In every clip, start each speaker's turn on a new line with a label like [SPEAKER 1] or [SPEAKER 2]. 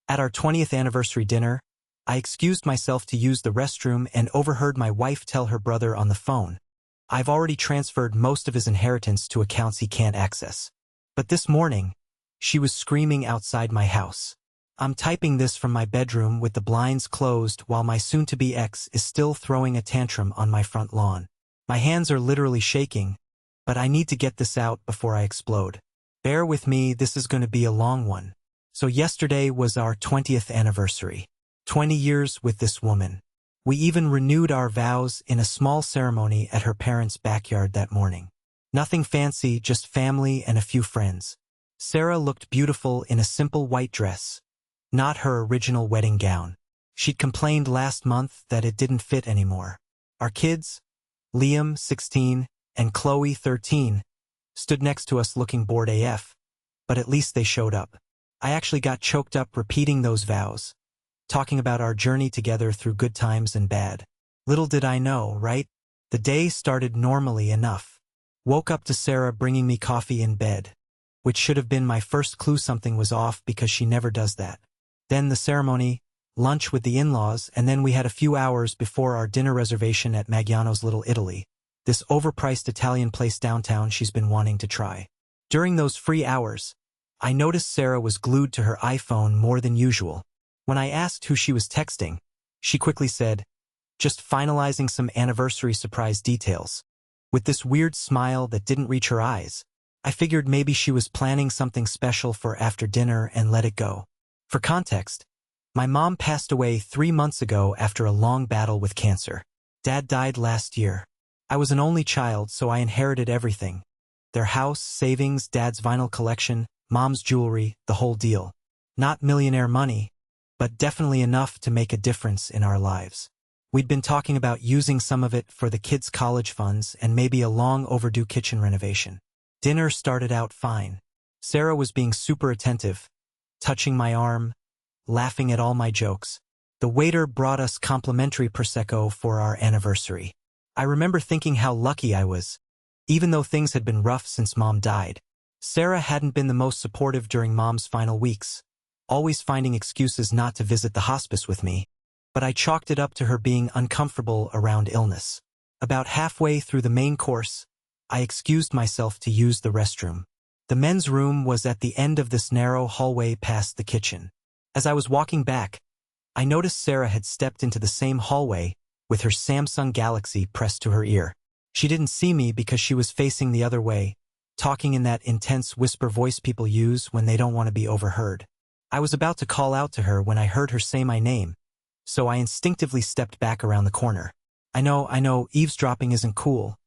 [SPEAKER 1] At our 20th anniversary dinner, I excused myself to use the restroom and overheard my wife tell her brother on the phone, "I've already transferred most of his inheritance to accounts he can't access." But this morning, she was screaming outside my house. I'm typing this from my bedroom with the blinds closed while my soon-to-be ex is still throwing a tantrum on my front lawn. My hands are literally shaking, but I need to get this out before I explode. Bear with me, this is going to be a long one. So yesterday was our 20th anniversary. 20 years with this woman. We even renewed our vows in a small ceremony at her parents' backyard that morning. Nothing fancy, just family and a few friends. Sarah looked beautiful in a simple white dress, not her original wedding gown. She'd complained last month that it didn't fit anymore. Our kids, Liam, 16, and Chloe, 13, stood next to us looking bored AF, but at least they showed up. I actually got choked up repeating those vows, talking about our journey together through good times and bad. Little did I know, right? The day started normally enough. Woke up to Sarah bringing me coffee in bed, which should have been my first clue something was off because she never does that. Then the ceremony, lunch with the in-laws, and then we had a few hours before our dinner reservation at Maggiano's Little Italy, this overpriced Italian place downtown she's been wanting to try. During those free hours, I noticed Sarah was glued to her iPhone more than usual. When I asked who she was texting, she quickly said, "Just finalizing some anniversary surprise details." With this weird smile that didn't reach her eyes, I figured maybe she was planning something special for after dinner and let it go. For context, my mom passed away 3 months ago after a long battle with cancer. Dad died last year. I was an only child, so I inherited everything. Their house, savings, Dad's vinyl collection, Mom's jewelry, the whole deal. Not millionaire money, but definitely enough to make a difference in our lives. We'd been talking about using some of it for the kids' college funds and maybe a long overdue kitchen renovation. Dinner started out fine. Sarah was being super attentive, touching my arm, laughing at all my jokes. The waiter brought us complimentary Prosecco for our anniversary. I remember thinking how lucky I was. Even though things had been rough since Mom died, Sarah hadn't been the most supportive during Mom's final weeks, always finding excuses not to visit the hospice with me, but I chalked it up to her being uncomfortable around illness. About halfway through the main course, I excused myself to use the restroom. The men's room was at the end of this narrow hallway past the kitchen. As I was walking back, I noticed Sarah had stepped into the same hallway with her Samsung Galaxy pressed to her ear. She didn't see me because she was facing the other way, talking in that intense whisper voice people use when they don't want to be overheard. I was about to call out to her when I heard her say my name, so I instinctively stepped back around the corner. I know, eavesdropping isn't cool,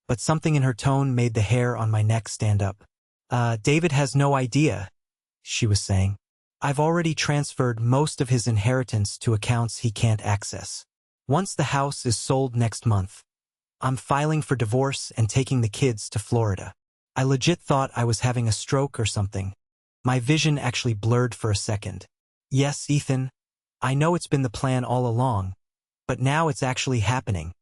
[SPEAKER 1] but something in her tone made the hair on my neck stand up. David has no idea," she was saying. "I've already transferred most of his inheritance to accounts he can't access. Once the house is sold next month, I'm filing for divorce and taking the kids to Florida." I legit thought I was having a stroke or something. My vision actually blurred for a second. "Yes, Ethan, I know it's been the plan all along, but now it's actually happening,"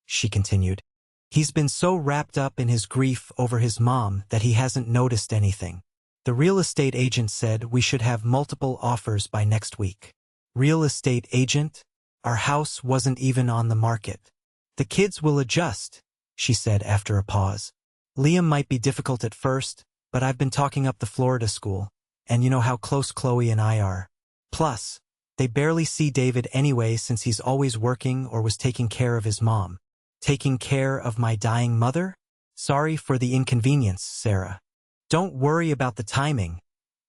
[SPEAKER 1] she continued. "He's been so wrapped up in his grief over his mom that he hasn't noticed anything. The real estate agent said we should have multiple offers by next week." Real estate agent? Our house wasn't even on the market. "The kids will adjust," she said after a pause. "Liam might be difficult at first, but I've been talking up the Florida school, and you know how close Chloe and I are. Plus, they barely see David anyway since he's always working or was taking care of his mom." "Taking care of my dying mother? Sorry for the inconvenience, Sarah." "Don't worry about the timing,"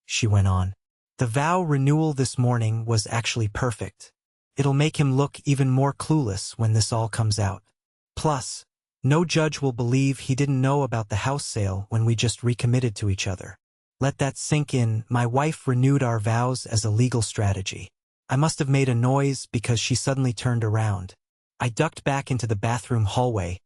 [SPEAKER 1] she went on. "The vow renewal this morning was actually perfect. It'll make him look even more clueless when this all comes out. Plus, no judge will believe he didn't know about the house sale when we just recommitted to each other. Let that sink in. My wife renewed our vows as a legal strategy." I must have made a noise because she suddenly turned around. I ducked back into the bathroom hallway,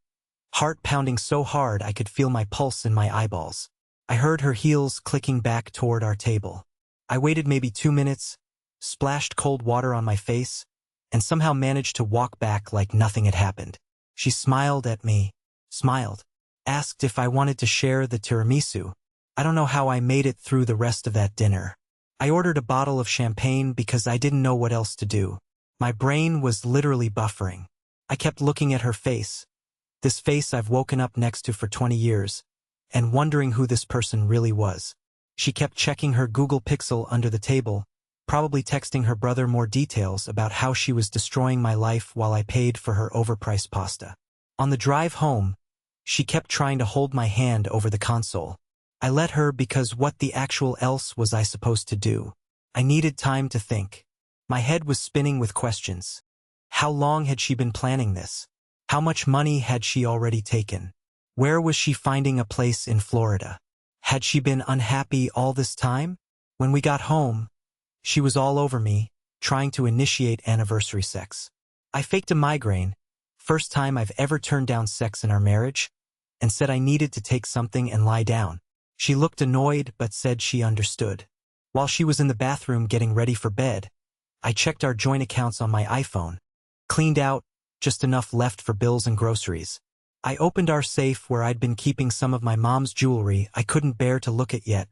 [SPEAKER 1] heart pounding so hard I could feel my pulse in my eyeballs. I heard her heels clicking back toward our table. I waited maybe 2 minutes, splashed cold water on my face, and somehow managed to walk back like nothing had happened. She smiled at me, asked if I wanted to share the tiramisu. I don't know how I made it through the rest of that dinner. I ordered a bottle of champagne because I didn't know what else to do. My brain was literally buffering. I kept looking at her face, this face I've woken up next to for 20 years, and wondering who this person really was. She kept checking her Google Pixel under the table, probably texting her brother more details about how she was destroying my life while I paid for her overpriced pasta. On the drive home, she kept trying to hold my hand over the console. I let her because what the actual else was I supposed to do? I needed time to think. My head was spinning with questions. How long had she been planning this? How much money had she already taken? Where was she finding a place in Florida? Had she been unhappy all this time? When we got home, she was all over me, trying to initiate anniversary sex. I faked a migraine, first time I've ever turned down sex in our marriage, and said I needed to take something and lie down. She looked annoyed but said she understood. While she was in the bathroom getting ready for bed, I checked our joint accounts on my iPhone. Cleaned out, just enough left for bills and groceries. I opened our safe where I'd been keeping some of my mom's jewelry I couldn't bear to look at yet.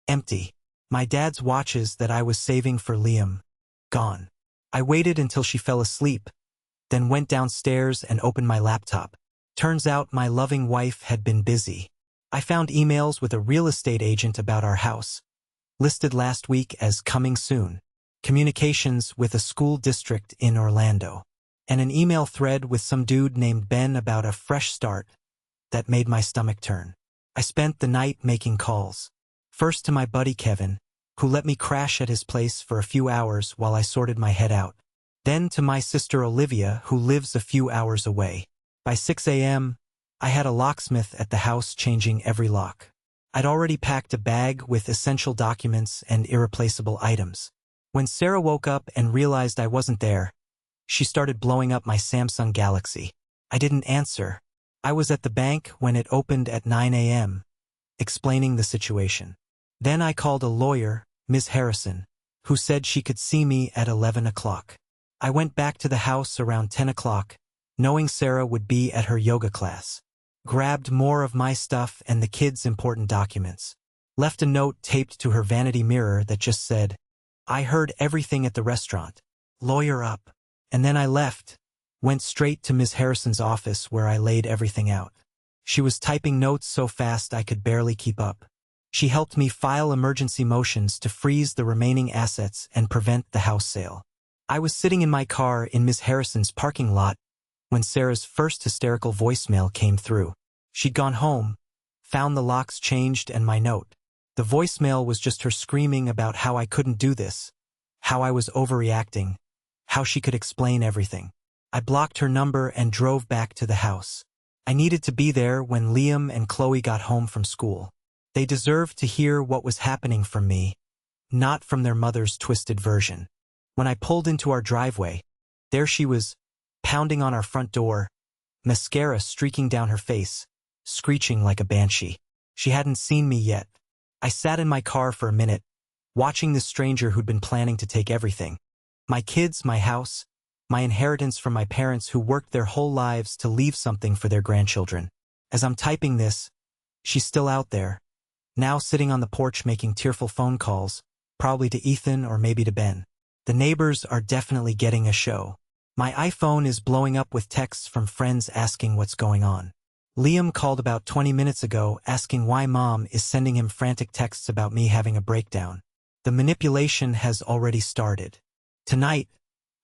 [SPEAKER 1] Empty. My dad's watches that I was saving for Liam. Gone. I waited until she fell asleep, then went downstairs and opened my laptop. Turns out my loving wife had been busy. I found emails with a real estate agent about our house, listed last week as coming soon, communications with a school district in Orlando, and an email thread with some dude named Ben about a fresh start that made my stomach turn. I spent the night making calls. First to my buddy Kevin, who let me crash at his place for a few hours while I sorted my head out. Then to my sister Olivia, who lives a few hours away. By 6 a.m., I had a locksmith at the house changing every lock. I'd already packed a bag with essential documents and irreplaceable items. When Sarah woke up and realized I wasn't there, she started blowing up my Samsung Galaxy. I didn't answer. I was at the bank when it opened at 9 a.m., explaining the situation. Then I called a lawyer, Ms. Harrison, who said she could see me at 11 o'clock. I went back to the house around 10 o'clock, knowing Sarah would be at her yoga class. Grabbed more of my stuff and the kids' important documents. Left a note taped to her vanity mirror that just said, "I heard everything at the restaurant. Lawyer up." And then I left, went straight to Ms. Harrison's office where I laid everything out. She was typing notes so fast I could barely keep up. She helped me file emergency motions to freeze the remaining assets and prevent the house sale. I was sitting in my car in Ms. Harrison's parking lot when Sarah's first hysterical voicemail came through. She'd gone home, found the locks changed and my note. The voicemail was just her screaming about how I couldn't do this, how I was overreacting, how she could explain everything. I blocked her number and drove back to the house. I needed to be there when Liam and Chloe got home from school. They deserved to hear what was happening from me, not from their mother's twisted version. When I pulled into our driveway, there she was, pounding on our front door, mascara streaking down her face, screeching like a banshee. She hadn't seen me yet. I sat in my car for a minute, watching this stranger who'd been planning to take everything. My kids, my house, my inheritance from my parents who worked their whole lives to leave something for their grandchildren. As I'm typing this, she's still out there, now sitting on the porch making tearful phone calls, probably to Ethan or maybe to Ben. The neighbors are definitely getting a show. My iPhone is blowing up with texts from friends asking what's going on. Liam called about 20 minutes ago asking why Mom is sending him frantic texts about me having a breakdown. The manipulation has already started. Tonight,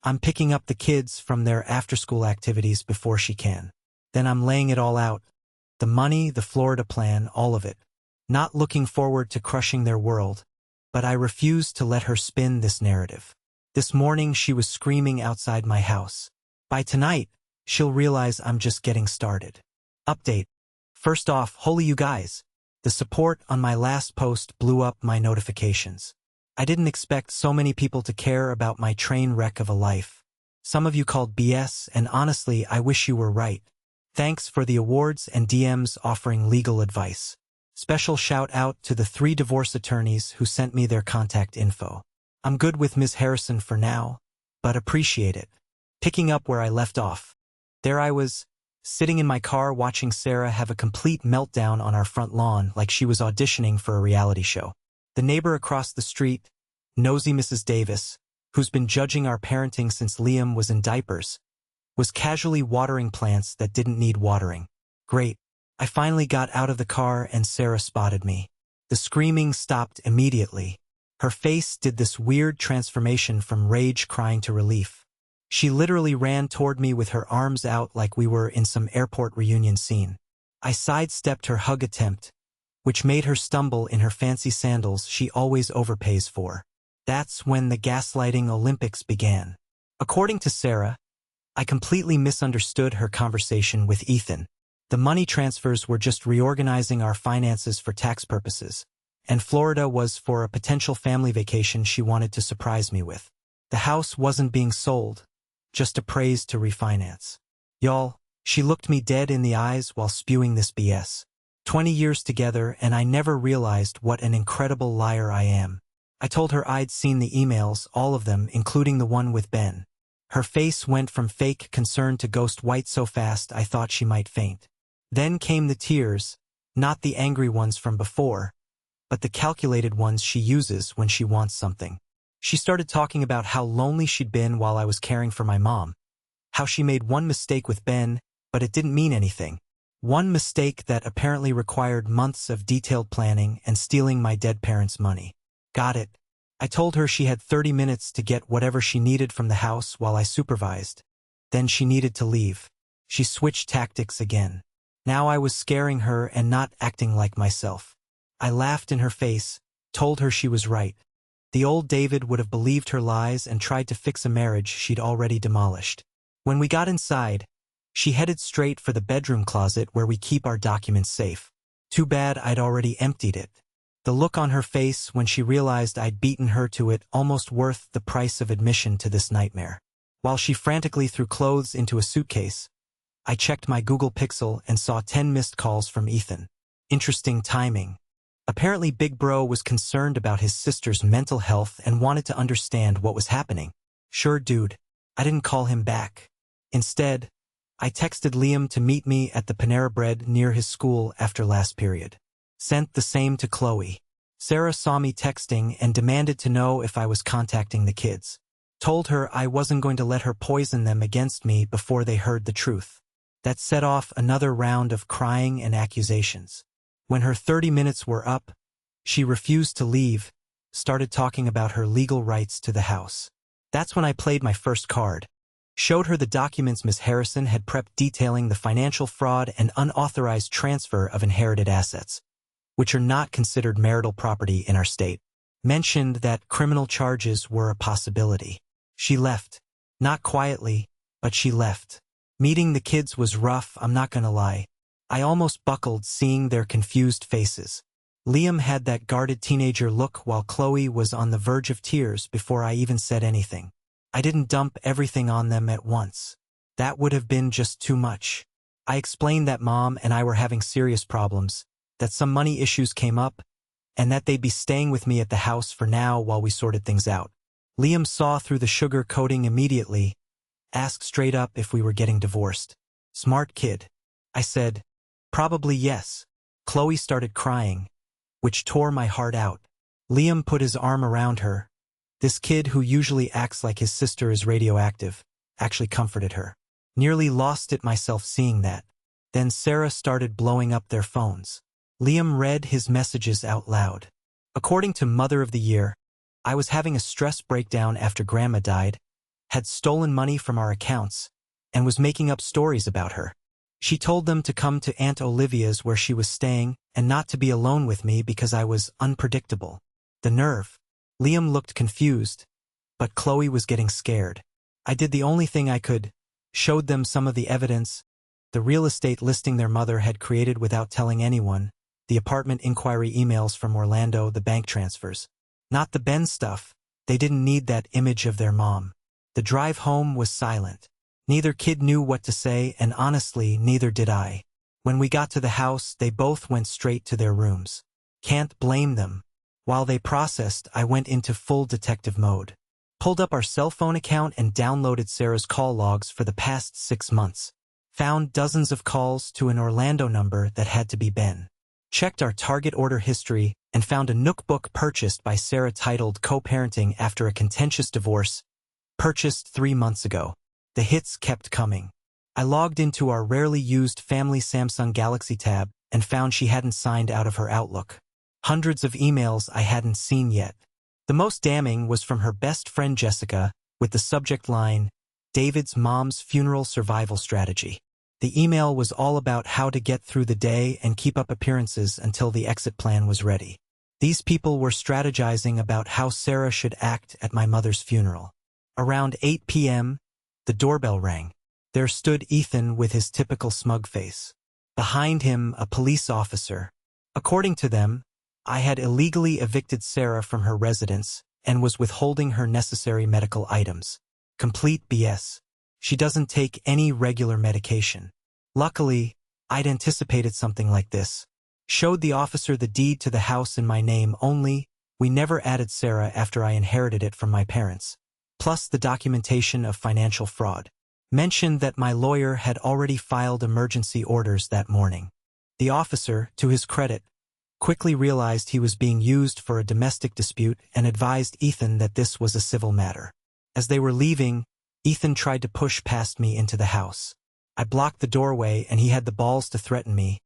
[SPEAKER 1] I'm picking up the kids from their after-school activities before she can. Then I'm laying it all out. The money, the Florida plan, all of it. Not looking forward to crushing their world, but I refuse to let her spin this narrative. This morning she was screaming outside my house. By tonight, she'll realize I'm just getting started. Update. First off, holy you guys. The support on my last post blew up my notifications. I didn't expect so many people to care about my train wreck of a life. Some of you called BS, and honestly, I wish you were right. Thanks for the awards and DMs offering legal advice. Special shout out to the 3 divorce attorneys who sent me their contact info. I'm good with Ms. Harrison for now, but appreciate it. Picking up where I left off. There I was, sitting in my car watching Sarah have a complete meltdown on our front lawn like she was auditioning for a reality show. The neighbor across the street, nosy Mrs. Davis, who's been judging our parenting since Liam was in diapers, was casually watering plants that didn't need watering. Great. I finally got out of the car and Sarah spotted me. The screaming stopped immediately. Her face did this weird transformation from rage crying to relief. She literally ran toward me with her arms out like we were in some airport reunion scene. I sidestepped her hug attempt, which made her stumble in her fancy sandals she always overpays for. That's when the gaslighting Olympics began. According to Sarah, I completely misunderstood her conversation with Ethan. The money transfers were just reorganizing our finances for tax purposes, and Florida was for a potential family vacation she wanted to surprise me with. The house wasn't being sold, just appraised to refinance. Y'all, she looked me dead in the eyes while spewing this BS. 20 years together and I never realized what an incredible liar I am. I told her I'd seen the emails, all of them, including the one with Ben. Her face went from fake concern to ghost white so fast I thought she might faint. Then came the tears, not the angry ones from before, but the calculated ones she uses when she wants something. She started talking about how lonely she'd been while I was caring for my mom, how she made one mistake with Ben, but it didn't mean anything. One mistake that apparently required months of detailed planning and stealing my dead parents' money. Got it. I told her she had 30 minutes to get whatever she needed from the house while I supervised. Then she needed to leave. She switched tactics again. Now I was scaring her and not acting like myself. I laughed in her face, told her she was right. The old David would have believed her lies and tried to fix a marriage she'd already demolished. When we got inside, she headed straight for the bedroom closet where we keep our documents safe. Too bad I'd already emptied it. The look on her face when she realized I'd beaten her to it almost worth the price of admission to this nightmare. While she frantically threw clothes into a suitcase, I checked my Google Pixel and saw 10 missed calls from Ethan. Interesting timing. Apparently Big Bro was concerned about his sister's mental health and wanted to understand what was happening. Sure, dude. I didn't call him back. Instead, I texted Liam to meet me at the Panera Bread near his school after last period. Sent the same to Chloe. Sarah saw me texting and demanded to know if I was contacting the kids. Told her I wasn't going to let her poison them against me before they heard the truth. That set off another round of crying and accusations. When her 30 minutes were up, she refused to leave, started talking about her legal rights to the house. That's when I played my first card. Showed her the documents Miss Harrison had prepped detailing the financial fraud and unauthorized transfer of inherited assets, which are not considered marital property in our state. Mentioned that criminal charges were a possibility. She left. Not quietly, but she left. Meeting the kids was rough, I'm not gonna lie. I almost buckled seeing their confused faces. Liam had that guarded teenager look while Chloe was on the verge of tears before I even said anything. I didn't dump everything on them at once. That would have been just too much. I explained that Mom and I were having serious problems, that some money issues came up, and that they'd be staying with me at the house for now while we sorted things out. Liam saw through the sugar coating immediately, asked straight up if we were getting divorced. Smart kid. I said, probably yes. Chloe started crying, which tore my heart out. Liam put his arm around her. This kid who usually acts like his sister is radioactive, actually comforted her. Nearly lost it myself seeing that. Then Sarah started blowing up their phones. Liam read his messages out loud. According to Mother of the Year, I was having a stress breakdown after Grandma died, had stolen money from our accounts, and was making up stories about her. She told them to come to Aunt Olivia's where she was staying and not to be alone with me because I was unpredictable. The nerve. Liam looked confused, but Chloe was getting scared. I did the only thing I could, showed them some of the evidence, the real estate listing their mother had created without telling anyone, the apartment inquiry emails from Orlando, the bank transfers. Not the Ben stuff. They didn't need that image of their mom. The drive home was silent. Neither kid knew what to say, and honestly, neither did I. When we got to the house, they both went straight to their rooms. Can't blame them. While they processed, I went into full detective mode. Pulled up our cell phone account and downloaded Sarah's call logs for the past 6 months. Found dozens of calls to an Orlando number that had to be Ben. checked our Target order history, and found a Nook book purchased by Sarah titled Co-Parenting After a Contentious Divorce, purchased 3 months ago. The hits kept coming. I logged into our rarely used family Samsung Galaxy tab and found she hadn't signed out of her Outlook. Hundreds of emails I hadn't seen yet. The most damning was from her best friend Jessica, with the subject line, David's mom's funeral survival strategy. The email was all about how to get through the day and keep up appearances until the exit plan was ready. These people were strategizing about how Sarah should act at my mother's funeral. Around 8 p.m., the doorbell rang. There stood Ethan with his typical smug face. Behind him, a police officer. According to them, I had illegally evicted Sarah from her residence and was withholding her necessary medical items. Complete BS. She doesn't take any regular medication. Luckily, I'd anticipated something like this. Showed the officer the deed to the house in my name only. We never added Sarah after I inherited it from my parents. Plus the documentation of financial fraud. Mentioned that my lawyer had already filed emergency orders that morning. The officer, to his credit, quickly realized he was being used for a domestic dispute and advised Ethan that this was a civil matter. As they were leaving, Ethan tried to push past me into the house. I blocked the doorway and he had the balls to threaten me.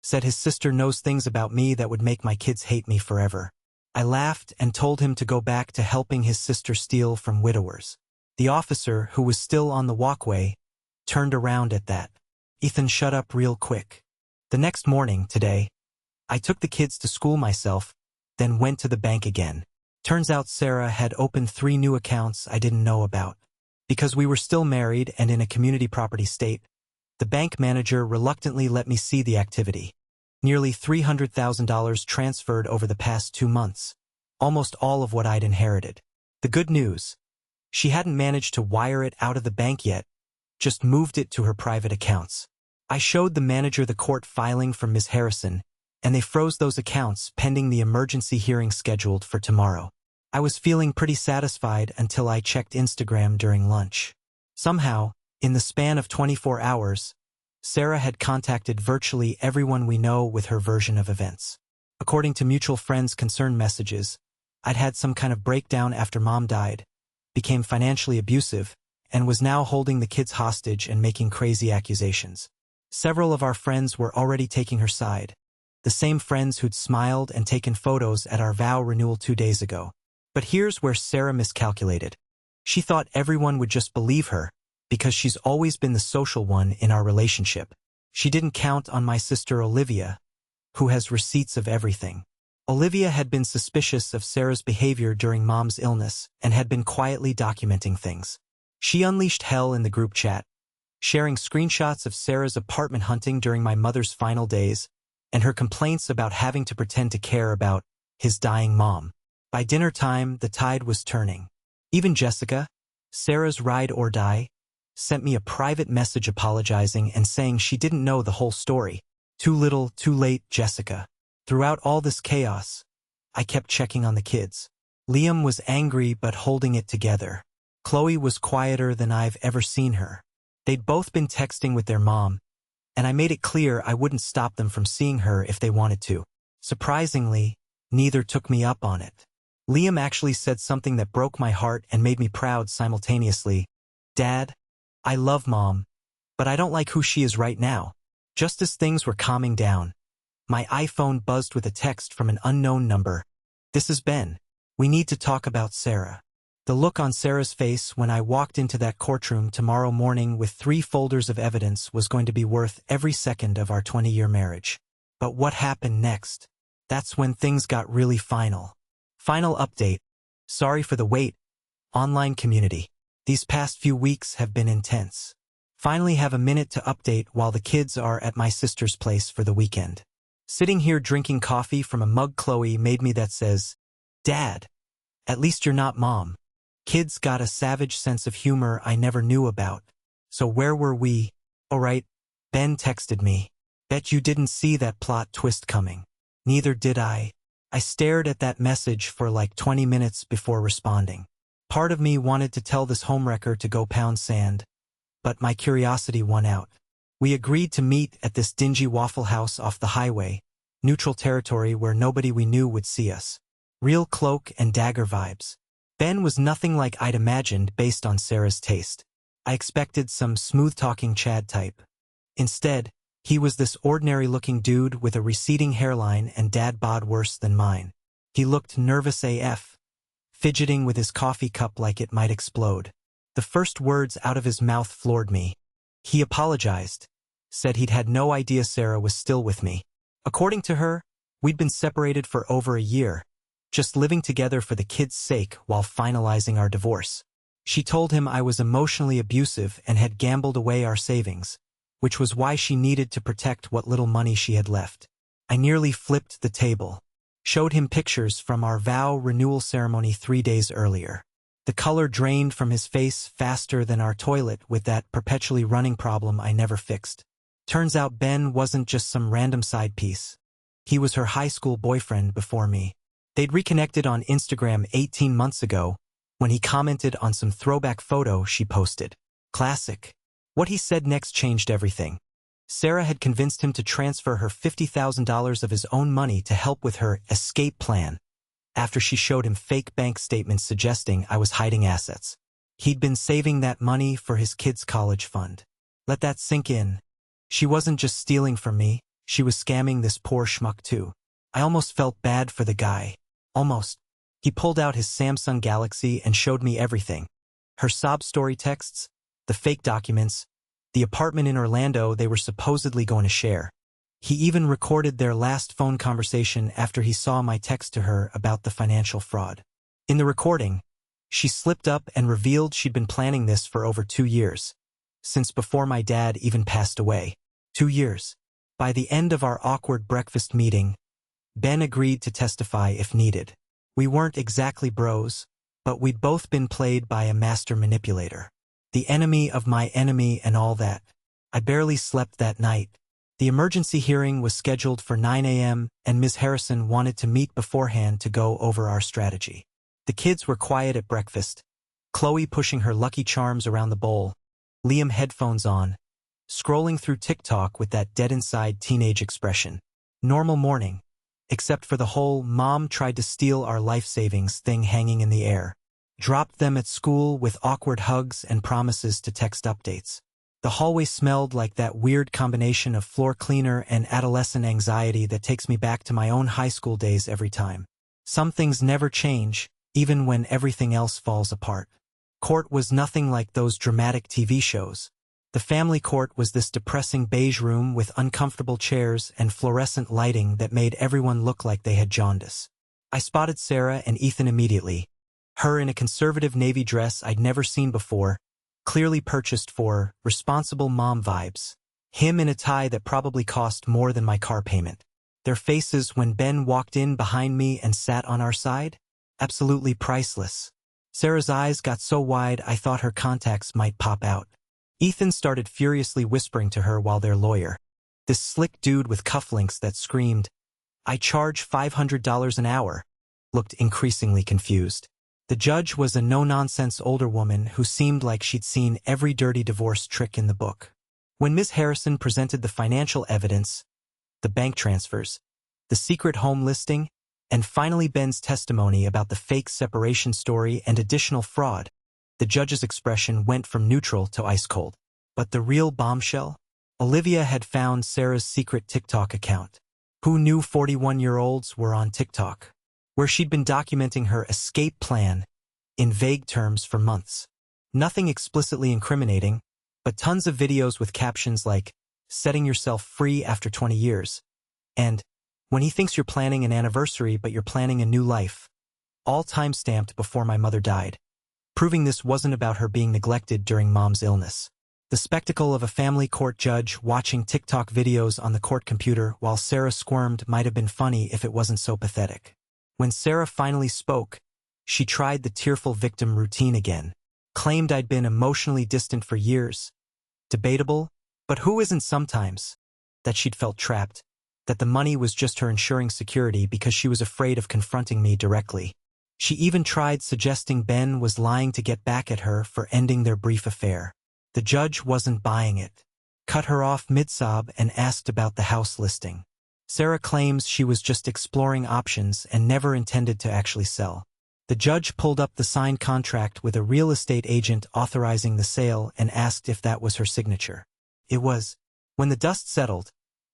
[SPEAKER 1] Said his sister knows things about me that would make my kids hate me forever. I laughed and told him to go back to helping his sister steal from widowers. The officer, who was still on the walkway, turned around at that. Ethan, shut up real quick. The next morning, today, I took the kids to school myself, then went to the bank again. Turns out Sarah had opened 3 new accounts I didn't know about. Because we were still married and in a community property state, the bank manager reluctantly let me see the activity. Nearly $300,000 transferred over the past 2 months, almost all of what I'd inherited. The good news, she hadn't managed to wire it out of the bank yet, just moved it to her private accounts. I showed the manager the court filing from Ms. Harrison, and they froze those accounts pending the emergency hearing scheduled for tomorrow. I was feeling pretty satisfied until I checked Instagram during lunch. Somehow, in the span of 24 hours, Sarah had contacted virtually everyone we know with her version of events. According to mutual friends' concerned messages, I'd had some kind of breakdown after Mom died, became financially abusive, and was now holding the kids hostage and making crazy accusations. Several of our friends were already taking her side, the same friends who'd smiled and taken photos at our vow renewal 2 days ago. But here's where Sarah miscalculated. She thought everyone would just believe her, because she's always been the social one in our relationship. She didn't count on my sister Olivia, who has receipts of everything. Olivia had been suspicious of Sarah's behavior during Mom's illness and had been quietly documenting things. She unleashed hell in the group chat, sharing screenshots of Sarah's apartment hunting during my mother's final days and her complaints about having to pretend to care about his dying mom. By dinner time, the tide was turning. Even Jessica, Sarah's ride or die, sent me a private message apologizing and saying she didn't know the whole story. Too little, too late, Jessica. Throughout all this chaos, I kept checking on the kids. Liam was angry but holding it together. Chloe was quieter than I've ever seen her. They'd both been texting with their mom, and I made it clear I wouldn't stop them from seeing her if they wanted to. Surprisingly, neither took me up on it. Liam actually said something that broke my heart and made me proud simultaneously. Dad, I love Mom, but I don't like who she is right now. Just as things were calming down, my iPhone buzzed with a text from an unknown number. This is Ben. We need to talk about Sarah. The look on Sarah's face when I walked into that courtroom tomorrow morning with 3 folders of evidence was going to be worth every second of our 20-year marriage. But what happened next? That's when things got really final. Final update. Sorry for the wait. Online community. These past few weeks have been intense. Finally have a minute to update while the kids are at my sister's place for the weekend. Sitting here drinking coffee from a mug Chloe made me that says, Dad, at least you're not Mom. Kids got a savage sense of humor I never knew about. So where were we? Oh right, Ben texted me. Bet you didn't see that plot twist coming. Neither did I. I stared at that message for like 20 minutes before responding. Part of me wanted to tell this homewrecker to go pound sand, but my curiosity won out. We agreed to meet at this dingy Waffle House off the highway, Neutral territory where nobody we knew would see us. Real cloak and dagger vibes. Ben was nothing like I'd imagined based on Sarah's taste. I expected some smooth-talking Chad type. Instead, he was this ordinary-looking dude with a receding hairline and dad bod worse than mine. He looked nervous AF, fidgeting with his coffee cup like it might explode. The first words out of his mouth floored me. He apologized, said he'd had no idea Sarah was still with me. According to her, we'd been separated for over a year, just living together for the kids' sake while finalizing our divorce. She told him I was emotionally abusive and had gambled away our savings, which was why she needed to protect what little money she had left. I nearly flipped the table. Showed him pictures from our vow renewal ceremony 3 days earlier. The color drained from his face faster than our toilet with that perpetually running problem I never fixed. Turns out Ben wasn't just some random side piece. He was her high school boyfriend before me. They'd reconnected on Instagram 18 months ago when he commented on some throwback photo she posted. Classic. What he said next changed everything. Sarah had convinced him to transfer her $50,000 of his own money to help with her escape plan, after she showed him fake bank statements suggesting I was hiding assets. He'd been saving that money for his kids' college fund. Let that sink in. She wasn't just stealing from me, she was scamming this poor schmuck too. I almost felt bad for the guy. Almost. He pulled out his Samsung Galaxy and showed me everything. Her sob story texts, the fake documents, the apartment in Orlando they were supposedly going to share. He even recorded their last phone conversation after he saw my text to her about the financial fraud. In the recording, she slipped up and revealed she'd been planning this for over 2 years, since before my dad even passed away. 2 years. By the end of our awkward breakfast meeting, Ben agreed to testify if needed. We weren't exactly bros, but we'd both been played by a master manipulator. The enemy of my enemy and all that. I barely slept that night. The emergency hearing was scheduled for 9 a.m. and Ms. Harrison wanted to meet beforehand to go over our strategy. The kids were quiet at breakfast, Chloe pushing her Lucky Charms around the bowl, Liam headphones on, scrolling through TikTok with that dead-inside teenage expression. Normal morning, except for the whole "mom tried to steal our life savings" thing hanging in the air. Dropped them at school with awkward hugs and promises to text updates. The hallway smelled like that weird combination of floor cleaner and adolescent anxiety that takes me back to my own high school days every time. Some things never change, even when everything else falls apart. Court was nothing like those dramatic TV shows. The family court was this depressing beige room with uncomfortable chairs and fluorescent lighting that made everyone look like they had jaundice. I spotted Sarah and Ethan immediately. Her in a conservative navy dress I'd never seen before, clearly purchased for responsible mom vibes. Him in a tie that probably cost more than my car payment. Their faces when Ben walked in behind me and sat on our side? Absolutely priceless. Sarah's eyes got so wide I thought her contacts might pop out. Ethan started furiously whispering to her while their lawyer, this slick dude with cufflinks that screamed, "I charge $500 an hour," looked increasingly confused. The judge was a no-nonsense older woman who seemed like she'd seen every dirty divorce trick in the book. When Ms. Harrison presented the financial evidence, the bank transfers, the secret home listing, and finally Ben's testimony about the fake separation story and additional fraud, the judge's expression went from neutral to ice-cold. But the real bombshell? Olivia had found Sarah's secret TikTok account. Who knew 41-year-olds were on TikTok? Where she'd been documenting her escape plan in vague terms for months. Nothing explicitly incriminating, but tons of videos with captions like, "Setting yourself free after 20 years," and "When he thinks you're planning an anniversary but you're planning a new life," all time-stamped before my mother died, proving this wasn't about her being neglected during mom's illness. The spectacle of a family court judge watching TikTok videos on the court computer while Sarah squirmed might have been funny if it wasn't so pathetic. When Sarah finally spoke, she tried the tearful victim routine again, claimed I'd been emotionally distant for years. Debatable, but who isn't sometimes? That she'd felt trapped, that the money was just her ensuring security because she was afraid of confronting me directly. She even tried suggesting Ben was lying to get back at her for ending their brief affair. The judge wasn't buying it, cut her off mid-sob and asked about the house listing. Sarah claims she was just exploring options and never intended to actually sell. The judge pulled up the signed contract with a real estate agent authorizing the sale and asked if that was her signature. It was. When the dust settled,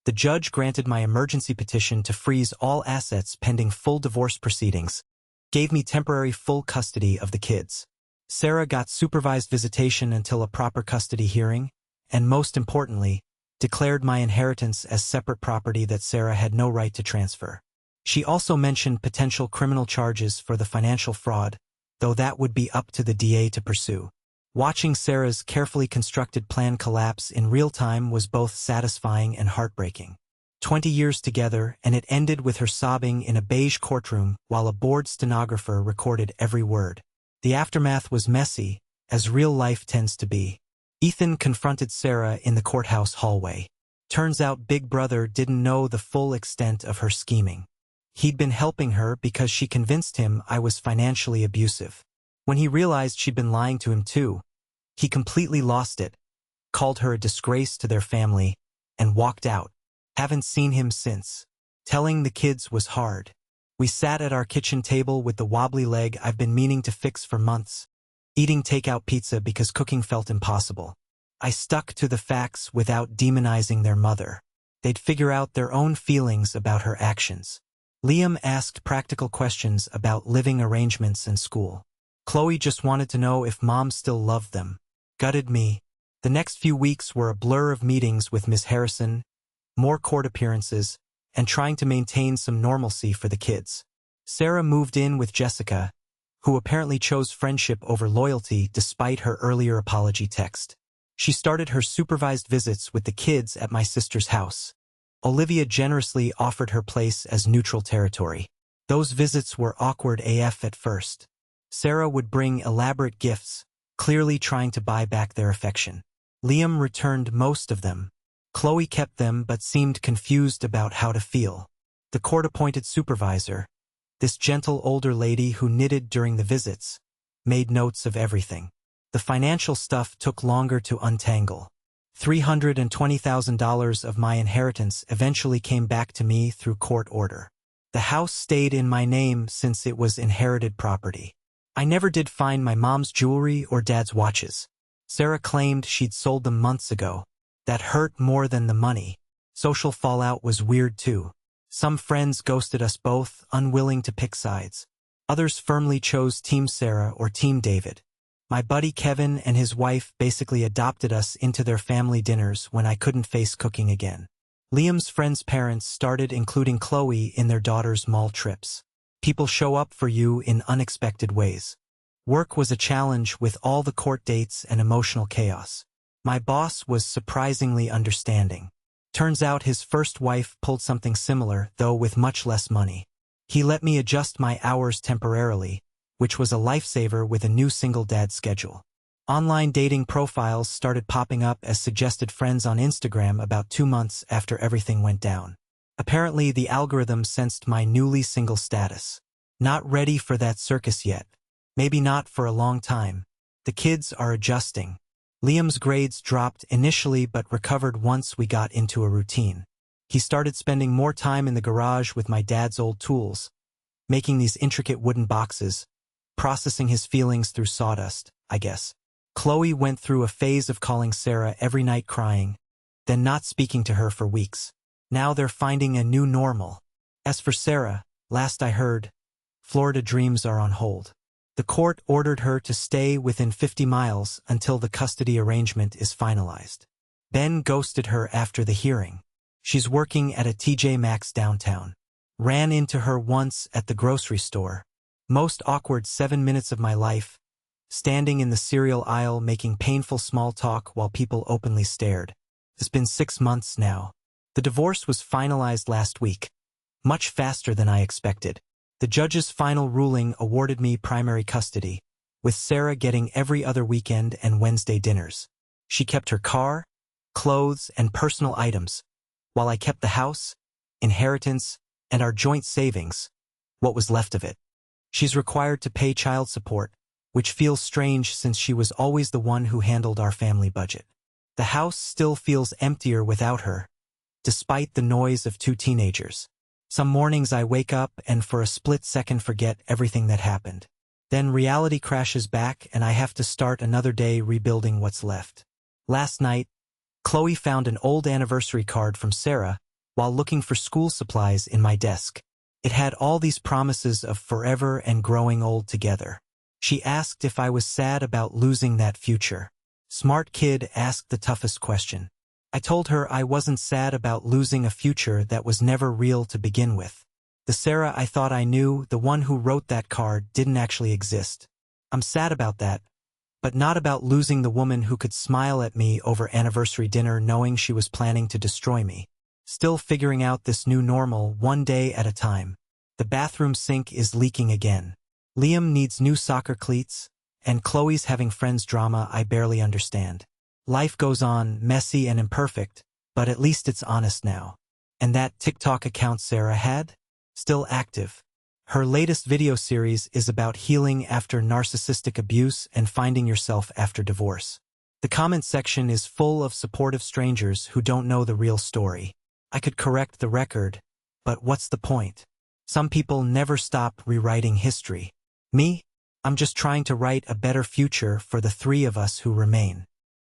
[SPEAKER 1] the judge granted my emergency petition to freeze all assets pending full divorce proceedings, gave me temporary full custody of the kids. Sarah got supervised visitation until a proper custody hearing, and most importantly, declared my inheritance as separate property that Sarah had no right to transfer. She also mentioned potential criminal charges for the financial fraud, though that would be up to the DA to pursue. Watching Sarah's carefully constructed plan collapse in real time was both satisfying and heartbreaking. 20 years together, and it ended with her sobbing in a beige courtroom while a bored stenographer recorded every word. The aftermath was messy, as real life tends to be. Ethan confronted Sarah in the courthouse hallway. Turns out Big Brother didn't know the full extent of her scheming. He'd been helping her because she convinced him I was financially abusive. When he realized she'd been lying to him too, he completely lost it, called her a disgrace to their family, and walked out. Haven't seen him since. Telling the kids was hard. We sat at our kitchen table with the wobbly leg I've been meaning to fix for months, eating takeout pizza because cooking felt impossible. I stuck to the facts without demonizing their mother. They'd figure out their own feelings about her actions. Liam asked practical questions about living arrangements and school. Chloe just wanted to know if Mom still loved them. Gutted me. The next few weeks were a blur of meetings with Miss Harrison, more court appearances, and trying to maintain some normalcy for the kids. Sarah moved in with Jessica, who apparently chose friendship over loyalty despite her earlier apology text. She started her supervised visits with the kids at my sister's house. Olivia generously offered her place as neutral territory. Those visits were awkward AF at first. Sarah would bring elaborate gifts, clearly trying to buy back their affection. Liam returned most of them. Chloe kept them but seemed confused about how to feel. The court-appointed supervisor, this gentle older lady who knitted during the visits, made notes of everything. The financial stuff took longer to untangle. $320,000 of my inheritance eventually came back to me through court order. The house stayed in my name since it was inherited property. I never did find my mom's jewelry or dad's watches. Sarah claimed she'd sold them months ago. That hurt more than the money. Social fallout was weird too. Some friends ghosted us both, unwilling to pick sides. Others firmly chose Team Sarah or Team David. My buddy Kevin and his wife basically adopted us into their family dinners when I couldn't face cooking again. Liam's friends' parents started including Chloe in their daughter's mall trips. People show up for you in unexpected ways. Work was a challenge with all the court dates and emotional chaos. My boss was surprisingly understanding. Turns out his first wife pulled something similar, though with much less money. He let me adjust my hours temporarily, which was a lifesaver with a new single dad schedule. Online dating profiles started popping up as suggested friends on Instagram about 2 months after everything went down. Apparently, the algorithm sensed my newly single status. Not ready for that circus yet. Maybe not for a long time. The kids are adjusting. Liam's grades dropped initially but recovered once we got into a routine. He started spending more time in the garage with my dad's old tools, making these intricate wooden boxes, processing his feelings through sawdust, I guess. Chloe went through a phase of calling Sarah every night crying, then not speaking to her for weeks. Now they're finding a new normal. As for Sarah, last I heard, Florida dreams are on hold. The court ordered her to stay within 50 miles until the custody arrangement is finalized. Ben ghosted her after the hearing. She's working at a TJ Maxx downtown. Ran into her once at the grocery store. Most awkward 7 minutes of my life, standing in the cereal aisle making painful small talk while people openly stared. It's been 6 months now. The divorce was finalized last week, much faster than I expected. The judge's final ruling awarded me primary custody, with Sarah getting every other weekend and Wednesday dinners. She kept her car, clothes, and personal items, while I kept the house, inheritance, and our joint savings, what was left of it. She's required to pay child support, which feels strange since she was always the one who handled our family budget. The house still feels emptier without her, despite the noise of two teenagers. Some mornings I wake up and for a split second forget everything that happened. Then reality crashes back and I have to start another day rebuilding what's left. Last night, Chloe found an old anniversary card from Sarah while looking for school supplies in my desk. It had all these promises of forever and growing old together. She asked if I was sad about losing that future. Smart kid asked the toughest question. I told her I wasn't sad about losing a future that was never real to begin with. The Sarah I thought I knew, the one who wrote that card, didn't actually exist. I'm sad about that, but not about losing the woman who could smile at me over anniversary dinner knowing she was planning to destroy me. Still figuring out this new normal one day at a time. The bathroom sink is leaking again. Liam needs new soccer cleats, and Chloe's having friends drama I barely understand. Life goes on, messy and imperfect, but at least it's honest now. And that TikTok account Sarah had? Still active. Her latest video series is about healing after narcissistic abuse and finding yourself after divorce. The comment section is full of supportive strangers who don't know the real story. I could correct the record, but what's the point? Some people never stop rewriting history. Me? I'm just trying to write a better future for the three of us who remain.